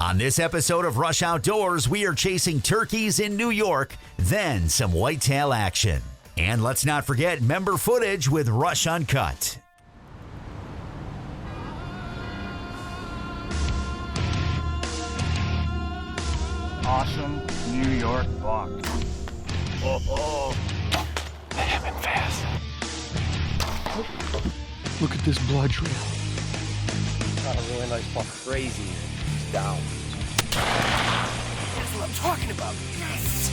On this episode of Rush Outdoors, we are chasing turkeys in New York, then some whitetail action. And let's not forget member footage with Rush Uncut. Awesome New York buck. Oh. They have him fast. Look at this blood trail. Got a really nice buck. Crazy. He's down. That's what I'm talking about. Yes!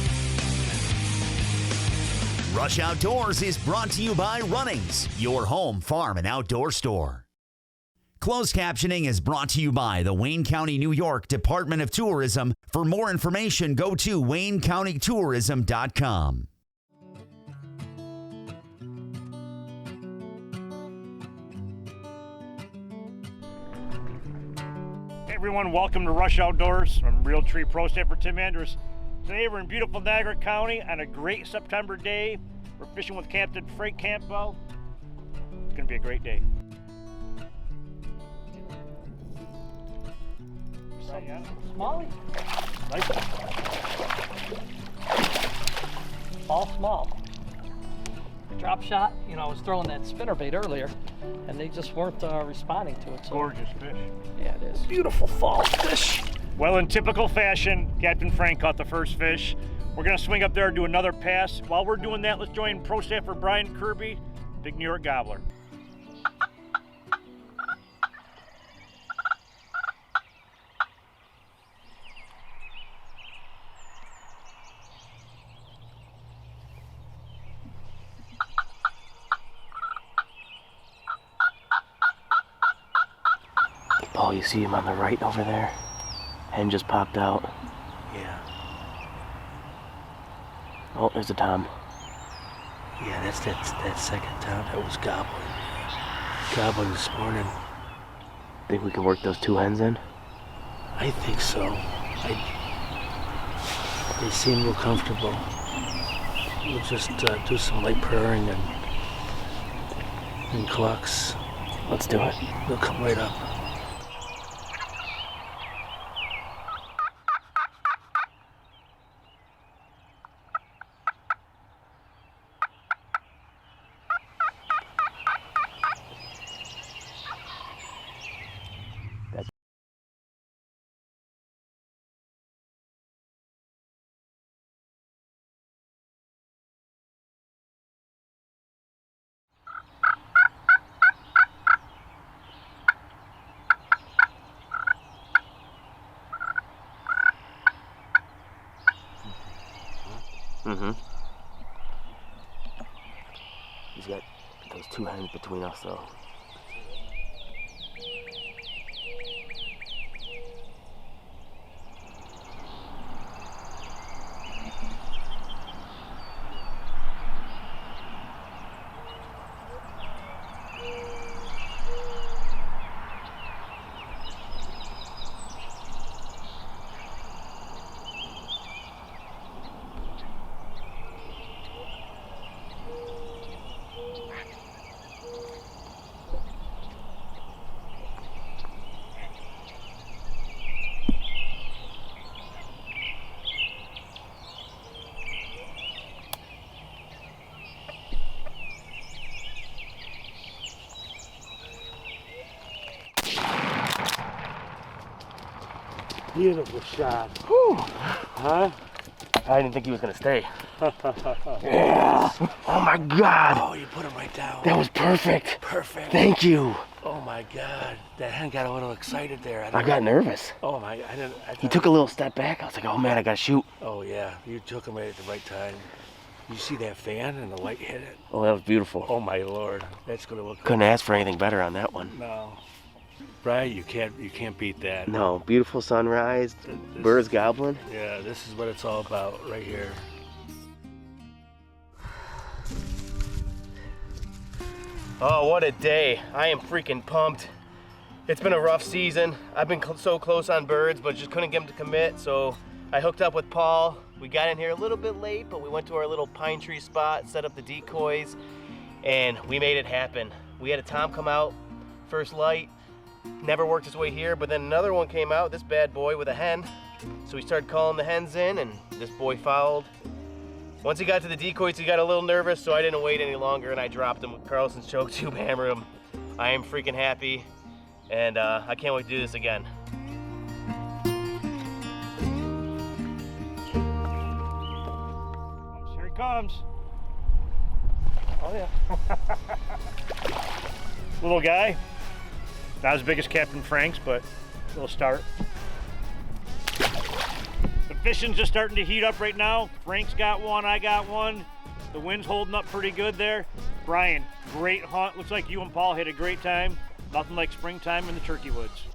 Rush Outdoors is brought to you by Runnings, your home farm and outdoor store. Closed captioning is brought to you by the Wayne County, New York Department of Tourism. For more information, go to waynecountytourism.com. Hey everyone, welcome to Rush Outdoors. I'm Real Tree Pro Staffer Tim Andrews. Today we're in beautiful Niagara County on a great September day. We're fishing with Captain Frank Campbell. It's gonna be a great day. Small? Nice. All small. Drop shot, you know, I was throwing that spinnerbait earlier, and they just weren't responding to it. So. Gorgeous fish. Yeah, it is. Beautiful fall fish. Well, in typical fashion, Captain Frank caught the first fish. We're gonna swing up there and do another pass. While we're doing that, let's join Pro Staffer Brian Kirby, Big New York Gobbler. Paul, you see him on the right over there? Hen just popped out. Yeah. Oh, there's a tom. Yeah, that's that second time that was gobbling. Gobbling this morning. Think we can work those two hens in? I think so. They seem real comfortable. We'll just do some light purring and clucks. Let's do it. They'll come right up. Mm-hmm. He's got those two hens between us, though. Beautiful shot. Whew. Huh? I didn't think he was gonna stay. Yeah. Oh my God. Oh, you put him right down. That was perfect. Perfect. Thank you. Oh my God. That hen got a little excited there. I got nervous. Oh my, I He took a little step back. I was like, oh man, I gotta shoot. Oh yeah, you took him right at the right time. You see that fan and the light hit it? Oh, that was beautiful. Oh my Lord, that's gonna look. Couldn't ask for anything better on that one. No, Brian, you can't beat that. No, beautiful sunrise, birds gobbling. Yeah, this is what it's all about right here. Oh, what a day. I am freaking pumped. It's been a rough season. I've been so close on birds, but just couldn't get them to commit, so I hooked up with Paul. We got in here a little bit late, but we went to our little pine tree spot, set up the decoys, and we made it happen. We had a tom come out, first light, Never worked its way here, but then another one came out, this bad boy with a hen. So we started calling the hens in, and this boy fouled. Once he got to the decoys, he got a little nervous, so I didn't wait any longer, and I dropped him with Carlson's choke tube, hammered him. I am freaking happy, and I can't wait to do this again. Here he comes. Oh yeah. Little guy. Not as big as Captain Frank's, but little start. The fishing's just starting to heat up right now. Frank's got one, I got one. The wind's holding up pretty good there. Brian, great hunt. Looks like you and Paul had a great time. Nothing like springtime in the turkey woods.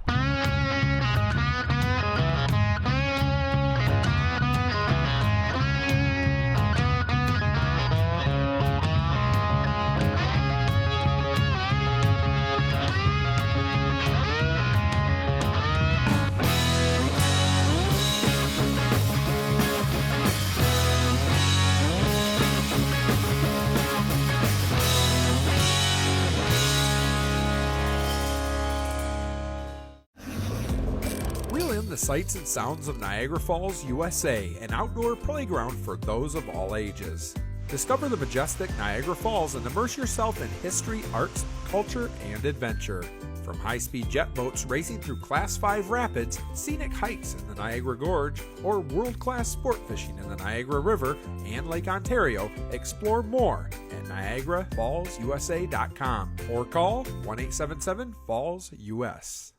Reel in the sights and sounds of Niagara Falls, USA, an outdoor playground for those of all ages. Discover the majestic Niagara Falls and immerse yourself in history, arts, culture, and adventure. From high-speed jet boats racing through Class 5 rapids, scenic hikes in the Niagara Gorge, or world-class sport fishing in the Niagara River and Lake Ontario, explore more at NiagaraFallsUSA.com or call 1-877-FALLS-US.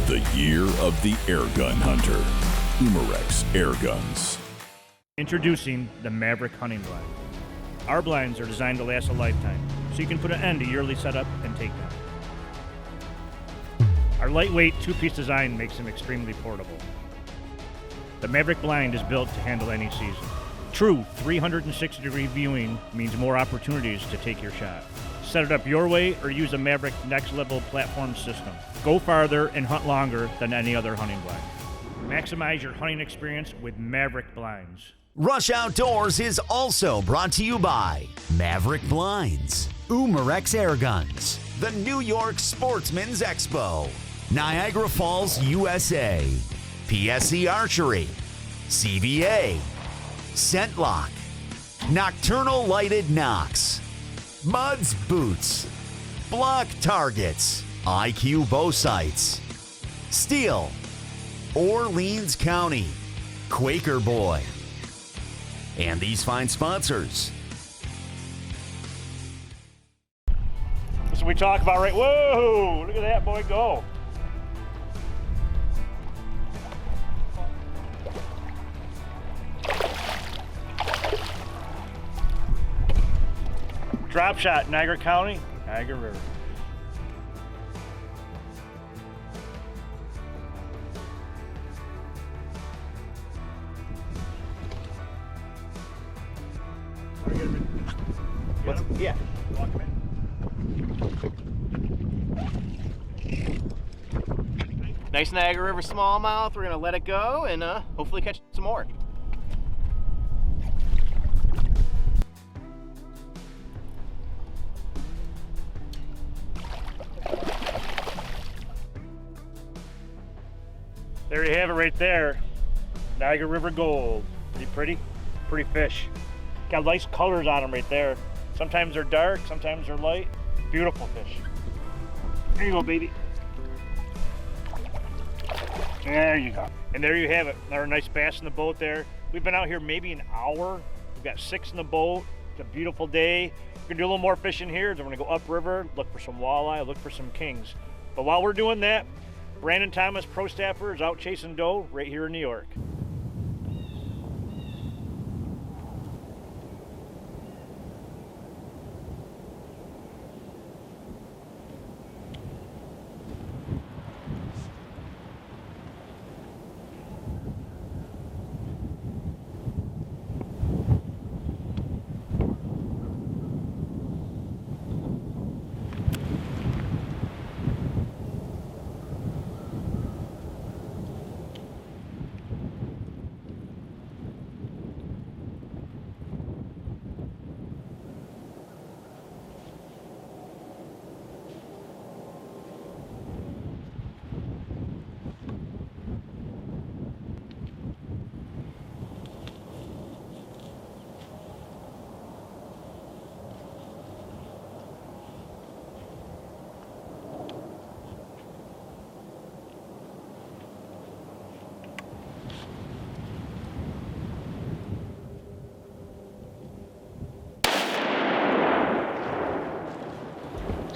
The year of the airgun hunter. Umarex Air Guns. Introducing the Maverick Hunting Blind. Our blinds are designed to last a lifetime, so you can put an end to yearly setup and takedown. Our lightweight two-piece design makes them extremely portable. The Maverick blind is built to handle any season. True 360-degree viewing means more opportunities to take your shot. Set it up your way or use a Maverick Next Level platform system. Go farther and hunt longer than any other hunting blind. Maximize your hunting experience with Maverick blinds. Rush Outdoors is also brought to you by Maverick Blinds, Umarex Air Guns, the New York Sportsman's Expo, Niagara Falls, USA, PSE Archery, CVA, Scentlock, Nocturnal Lighted Knox, Muds Boots, Block Targets, IQ Bow Sights, Steel, Orleans County, Quaker Boy, and these fine sponsors. That's what we talk about, right? Whoa, look at that boy go. Drop shot, Niagara County, Niagara River. What's, yeah. Walk him in. Nice Niagara River smallmouth. We're gonna let it go and hopefully catch some more. There you have it right there. Niagara River Gold. Pretty fish. Got nice colors on them right there. Sometimes they're dark, sometimes they're light. Beautiful fish. There you go, baby. There you go. And there you have it. Another nice bass in the boat there. We've been out here maybe an hour. We've got 6 in the boat. It's a beautiful day. We're gonna do a little more fishing here. Then we're gonna go upriver, look for some walleye, look for some kings. But while we're doing that, Brandon Thomas, pro staffer, is out chasing doe right here in New York.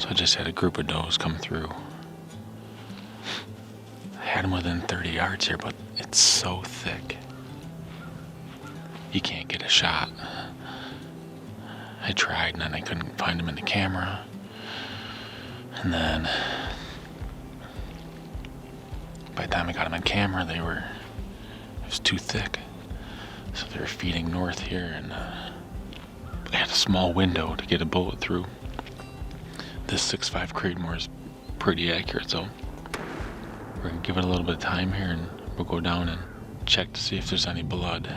So I just had a group of does come through. I had them within 30 yards here, but it's so thick. You can't get a shot. I tried and then I couldn't find them in the camera. And then by the time I got them on camera, it was too thick. So they were feeding north here, and I had a small window to get a bullet through. This 6.5 Creedmoor is pretty accurate, so we're gonna give it a little bit of time here and we'll go down and check to see if there's any blood.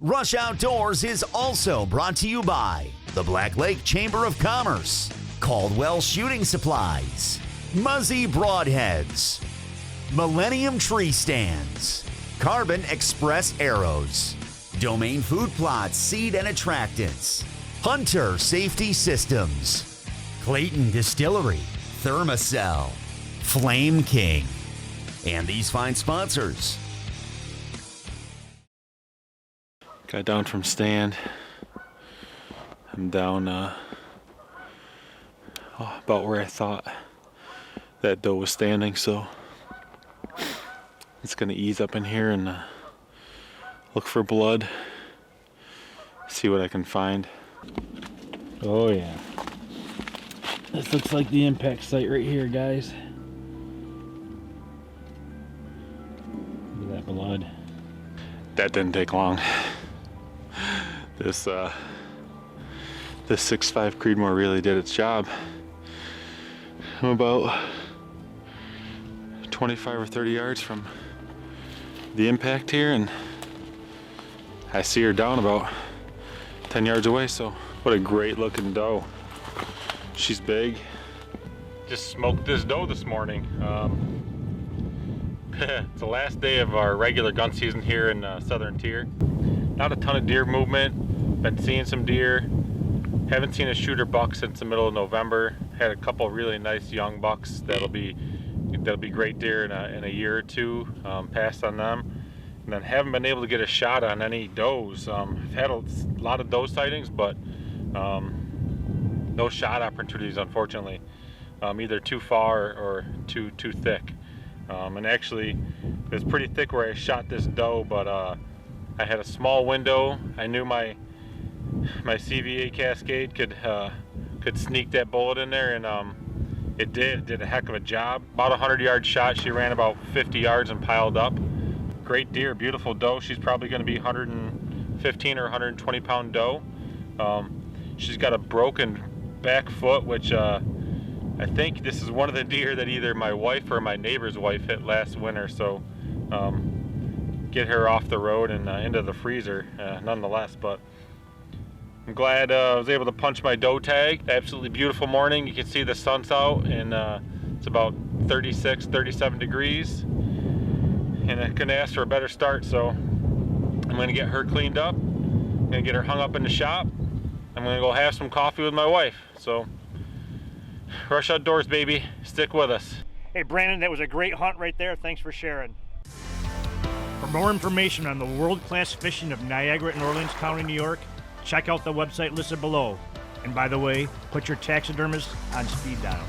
Rush Outdoors is also brought to you by the Black Lake Chamber of Commerce, Caldwell Shooting Supplies, Muzzy Broadheads, Millennium Tree Stands, Carbon Express Arrows, Domain Food Plots Seed and Attractants, Hunter Safety Systems, Clayton Distillery, Thermacell, Flame King, and these fine sponsors. Got down from stand. I'm down about where I thought that doe was standing, so it's gonna ease up in here and look for blood, see what I can find. Oh yeah, this looks like the impact site right here, guys. Look at that blood. That didn't take long. This 6.5 Creedmoor really did its job. I'm about 25 or 30 yards from the impact here, and I see her down about 10 yards away, so what a great looking doe. She's big. Just smoked this doe this morning. It's the last day of our regular gun season here in Southern Tier. Not a ton of deer movement. Been seeing some deer. Haven't seen a shooter buck since the middle of November. Had a couple really nice young bucks that'll be great deer in a year or two. Passed on them, and then haven't been able to get a shot on any does. I've had a lot of doe sightings, but no shot opportunities, unfortunately. Either too far or too thick. And actually, it was pretty thick where I shot this doe, but I had a small window. I knew my CVA Cascade could sneak that bullet in there, and it did a heck of a job. About a 100-yard shot. She ran about 50 yards and piled up. Great deer, beautiful doe. She's probably going to be 115 or 120 pound doe. She's got a broken back foot, which I I think this is one of the deer that either my wife or my neighbor's wife hit last winter, so get her off the road and into the freezer nonetheless. But I'm glad I was able to punch my doe tag. Absolutely beautiful morning. You can see the sun's out, and it's about 36, 37 degrees. And I couldn't ask for a better start, so I'm gonna get her cleaned up. I'm gonna get her hung up in the shop. I'm gonna go have some coffee with my wife. So, Rush Outdoors, baby. Stick with us. Hey, Brandon, that was a great hunt right there. Thanks for sharing. For more information on the world-class fishing of Niagara and Orleans County, New York, check out the website listed below. And by the way, put your taxidermist on speed dial.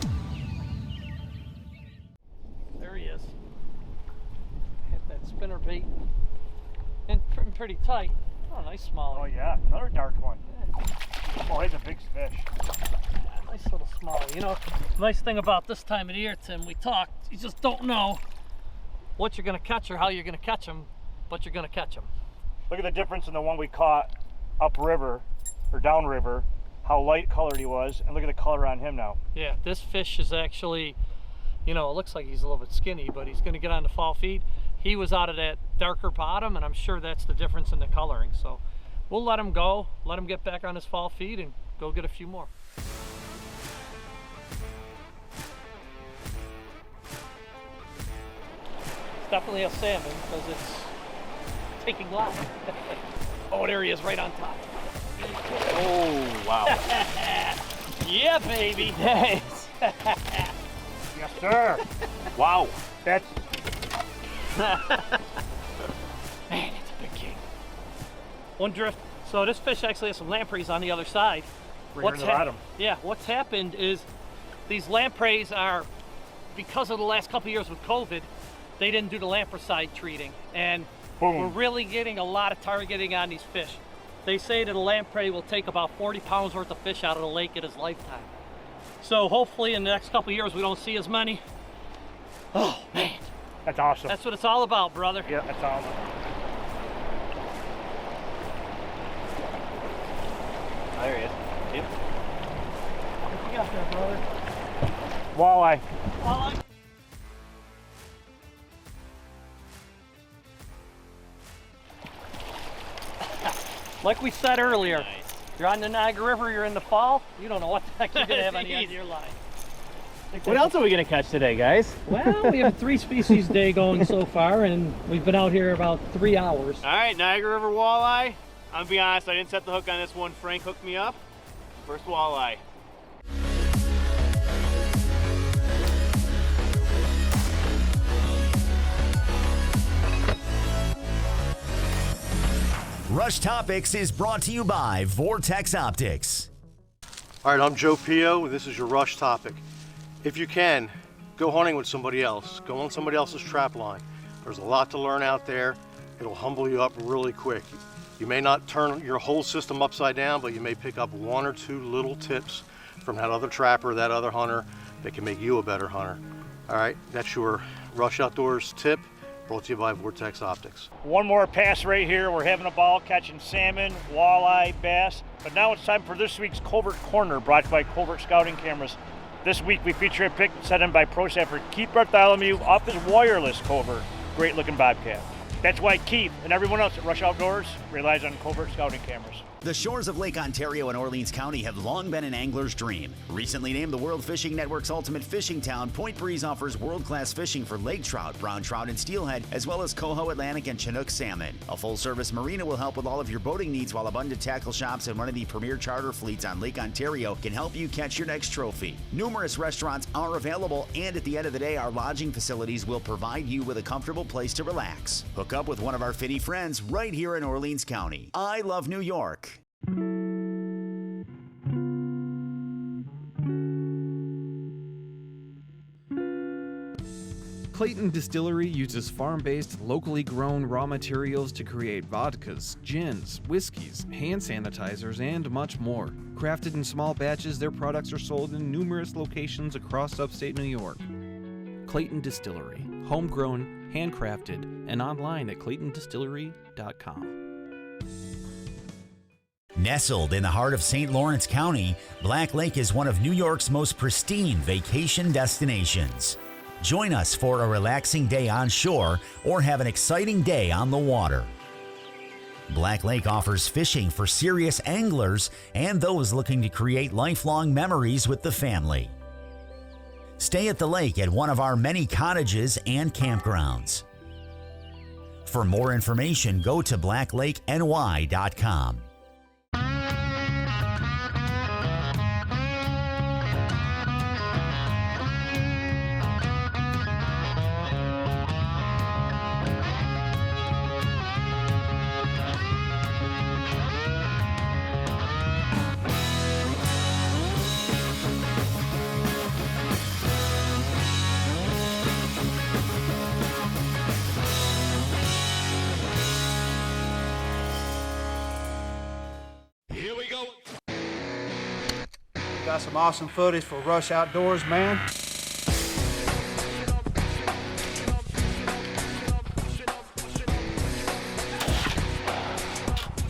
There he is. Hit that spinner bait. And pretty tight. Oh, nice small. Oh yeah, another dark one. Oh, he's a big fish. Yeah, nice little small. You know, the nice thing about this time of the year, Tim, we talked, you just don't know what you're going to catch or how you're going to catch them, but you're going to catch them. Look at the difference in the one we caught upriver or downriver, how light colored he was, and look at the color on him now. Yeah, this fish is actually, you know, it looks like he's a little bit skinny, but he's going to get on the fall feed. He was out of that darker bottom, and I'm sure that's the difference in the coloring. So we'll let him go, let him get back on his fall feed, and go get a few more. It's definitely a salmon because it's taking live. Oh, there he is, right on top. Oh, wow. Yeah, baby. Nice. Yes, sir. Wow. That's... Man, it's a big king. One drift. So this fish actually has some lampreys on the other side. Right here in the bottom. Yeah, what's happened is these lampreys are, because of the last couple of years with COVID, they didn't do the lampricide treating. And boom, we're really getting a lot of targeting on these fish. They say that a lamprey will take about 40 pounds worth of fish out of the lake in his lifetime. So hopefully in the next couple of years we don't see as many. Oh, man. That's awesome. That's what it's all about, brother. Yeah, that's awesome. There he is. Yep. What you got there, brother? Walleye. Walleye. Like we said earlier, nice. You're on the Niagara River, you're in the fall, you don't know what the heck you're going to have on the end of your line. What else are we going to catch today, guys? Well, we have a 3 species day going so far, and we've been out here about 3 hours. All right, Niagara River walleye. I'm going to be honest, I didn't set the hook on this one. Frank hooked me up. First walleye. Rush Topics is brought to you by Vortex Optics. All right, I'm Joe Pio, and this is your Rush Topic. If you can, go hunting with somebody else. Go on somebody else's trap line. There's a lot to learn out there. It'll humble you up really quick. You may not turn your whole system upside down, but you may pick up 1 or 2 little tips from that other trapper, that other hunter, that can make you a better hunter. All right, that's your Rush Outdoors tip, brought to you by Vortex Optics. One more pass right here. We're having a ball catching salmon, walleye, bass. But now it's time for this week's Covert Corner, brought to you by Covert Scouting Cameras. This week we feature a pic set in by Pro Staffer Keith Bartholomew off his wireless covert. Great looking bobcat. That's why Keith and everyone else at Rush Outdoors relies on Covert Scouting Cameras. The shores of Lake Ontario and Orleans County have long been an angler's dream. Recently named the World Fishing Network's ultimate fishing town, Point Breeze offers world-class fishing for lake trout, brown trout, and steelhead, as well as coho, Atlantic, and Chinook salmon. A full-service marina will help with all of your boating needs, while abundant tackle shops and one of the premier charter fleets on Lake Ontario can help you catch your next trophy. Numerous restaurants are available, and at the end of the day, our lodging facilities will provide you with a comfortable place to relax. Hook up with one of our finny friends right here in Orleans County. I love New York. Clayton Distillery uses farm-based, locally grown raw materials to create vodkas, gins, whiskeys, hand sanitizers, and much more. Crafted in small batches, their products are sold in numerous locations across upstate New York. Clayton Distillery, homegrown, handcrafted, and online at claytondistillery.com. Nestled in the heart of St. Lawrence County, Black Lake is one of New York's most pristine vacation destinations. Join us for a relaxing day on shore or have an exciting day on the water. Black Lake offers fishing for serious anglers and those looking to create lifelong memories with the family. Stay at the lake at one of our many cottages and campgrounds. For more information, go to blacklakeny.com. Got some awesome footage for Rush Outdoors, man.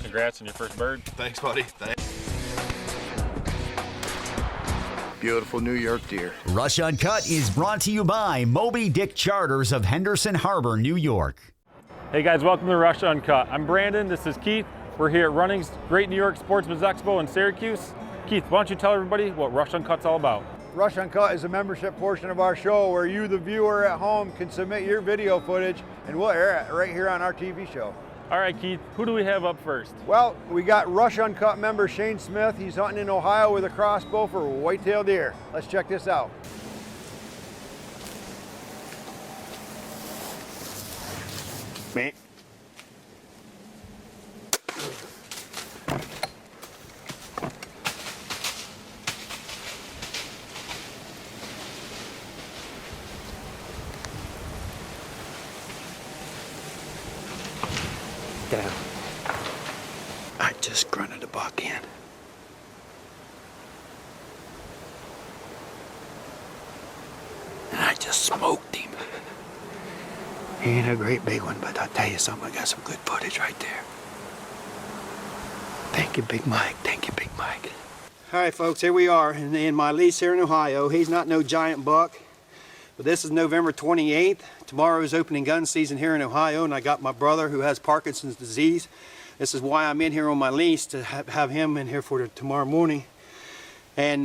Congrats on your first bird. Thanks, buddy. Thanks. Beautiful New York deer. Rush Uncut is brought to you by Moby Dick Charters of Henderson Harbor, New York. Hey guys, welcome to Rush Uncut. I'm Brandon, this is Keith. We're here at Running's Great New York Sportsman's Expo in Syracuse. Keith, why don't you tell everybody what Rush Uncut's all about? Rush Uncut is a membership portion of our show where you, the viewer at home, can submit your video footage and we'll air it right here on our TV show. All right, Keith, who do we have up first? Well, we got Rush Uncut member Shane Smith. He's hunting in Ohio with a crossbow for whitetail deer. Let's check this out. Me. Down. I just grunted a buck in. And I just smoked him. He ain't a great big one, but I'll tell you something, I got some good footage right there. Thank you, Big Mike. Thank you, Big Mike. All right, folks, here we are in my lease here in Ohio. He's not no giant buck, but this is November 28th. Tomorrow is opening gun season here in Ohio, and I got my brother who has Parkinson's disease. This is why I'm in here on my lease, to have him in here for tomorrow morning. And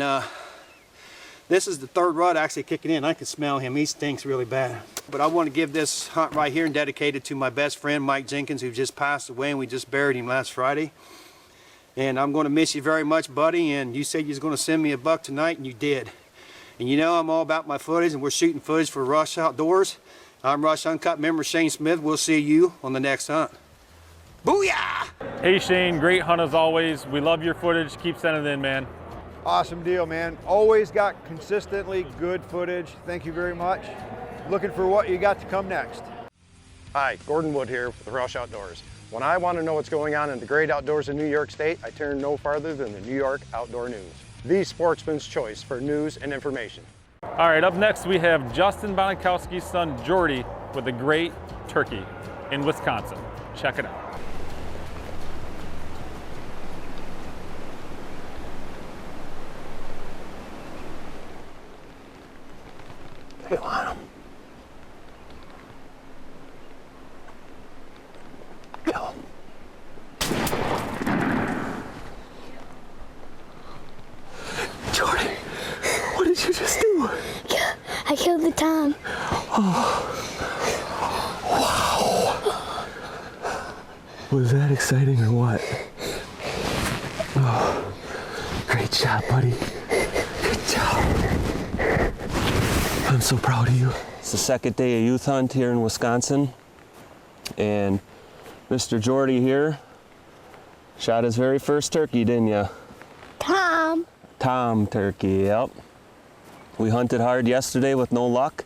this is the third rut actually kicking in. I can smell him. He stinks really bad. But I want to give this hunt right here and dedicate it to my best friend, Mike Jenkins, who just passed away, and we just buried him last Friday. And I'm going to miss you very much, buddy. And you said you was going to send me a buck tonight, and you did. And you know I'm all about my footage, and we're shooting footage for Rush Outdoors. I'm Rush Uncut member Shane Smith. We'll see you on the next hunt. Booyah! Hey Shane, great hunt as always. We love your footage. Keep sending it in, man. Awesome deal, man. Always got consistently good footage. Thank you very much. Looking for what you got to come next. Hi, Gordon Wood here with Rush Outdoors. When I want to know what's going on in the great outdoors in New York State, I turn no farther than the New York Outdoor News, the sportsman's choice for news and information. All right, up next we have Justin Bonikowski's son, Jordy, with a great turkey in Wisconsin. Check it out. They want him. Kill him. Jordy, what did you just do? Yeah, I killed the Tom. Oh. Wow. Was that exciting or what? Oh, great shot, buddy. Good job. I'm so proud of you. It's the second day of youth hunt here in Wisconsin. And Mr. Jordy here shot his very first turkey, didn't you? Tom turkey, yep. We hunted hard yesterday with no luck.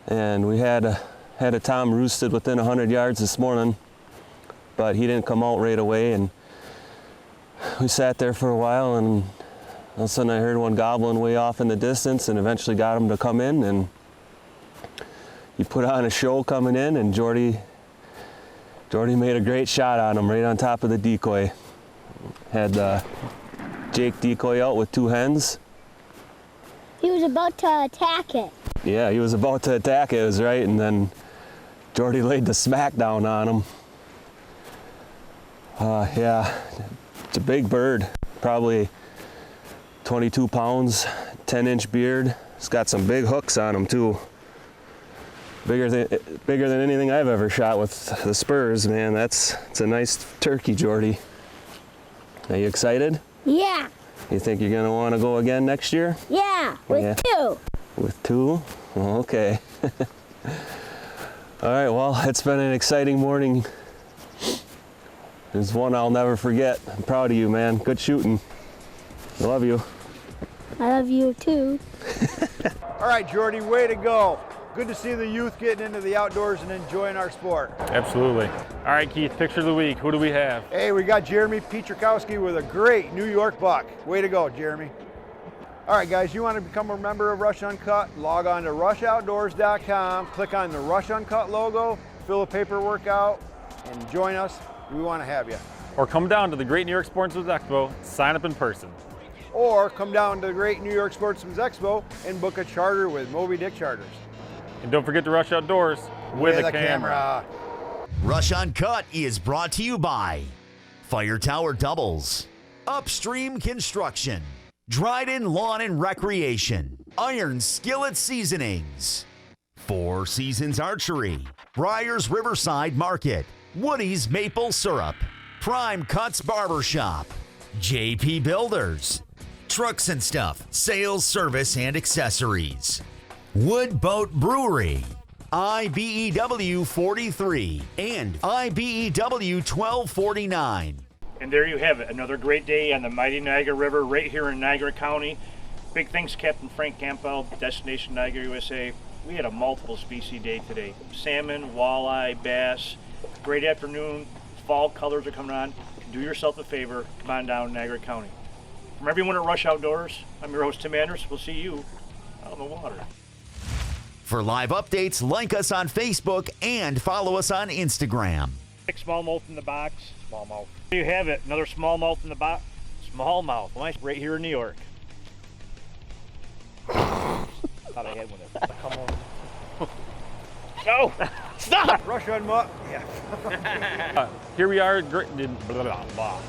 And we had a Tom roosted within 100 yards this morning, but he didn't come out right away. And we sat there for a while, and all of a sudden I heard one gobbling way off in the distance, and eventually got him to come in. And he put on a show coming in, and Jordy made a great shot on him right on top of the decoy. Had Jake decoy out with 2 hens. He was about to attack it. Yeah, he was about to attack it, it was right, and then Jordy laid the smack down on him. Yeah, it's a big bird, probably 22 pounds, 10-inch beard. It's got some big hooks on him too. Bigger than anything I've ever shot with the spurs, man. It's a nice turkey, Jordy. Are you excited? Yeah. You think you're gonna want to go again next year? Yeah, with 2. With 2? Well, okay. All right, well, it's been an exciting morning. It's one I'll never forget. I'm proud of you, man. Good shooting. I love you. I love you too. All right, Jordy, way to go. Good to see the youth getting into the outdoors and enjoying our sport. Absolutely. All right, Keith, picture of the week. Who do we have? Hey, we got Jeremy Pietrzakowski with a great New York buck. Way to go, Jeremy. All right, guys, you want to become a member of Rush Uncut? Log on to rushoutdoors.com, click on the Rush Uncut logo, fill the paperwork out, and join us. We want to have you. Or come down to the Great New York Sportsman's Expo, sign up in person. Or come down to the Great New York Sportsman's Expo and book a charter with Moby Dick Charters. And don't forget to rush outdoors with a camera. Rush Uncut is brought to you by Fire Tower Doubles, Upstream Construction, Dryden Lawn and Recreation, Iron Skillet Seasonings, Four Seasons Archery, Briars Riverside Market, Woody's Maple Syrup, Prime Cuts Barbershop, JP Builders, Trucks and Stuff, Sales, Service, and Accessories, Wood Boat Brewery, IBEW 43, and IBEW 1249. And there you have it, another great day on the mighty Niagara River right here in Niagara County. Big thanks to Captain Frank Campbell, Destination Niagara, USA. We had a multiple species day today. Salmon, walleye, bass. Great afternoon. Fall colors are coming on. Do yourself a favor, come on down to Niagara County. From everyone at Rush Outdoors, I'm your host Tim Anders. We'll see you out on the water. For live updates, like us on Facebook and follow us on Instagram. Smallmouth in the box. Smallmouth. There you have it, another smallmouth in the box. Smallmouth, nice, right here in New York. Thought I had one there. Come on. No! Stop! Rush Uncut. Yeah. Here we are. Blah, blah, blah.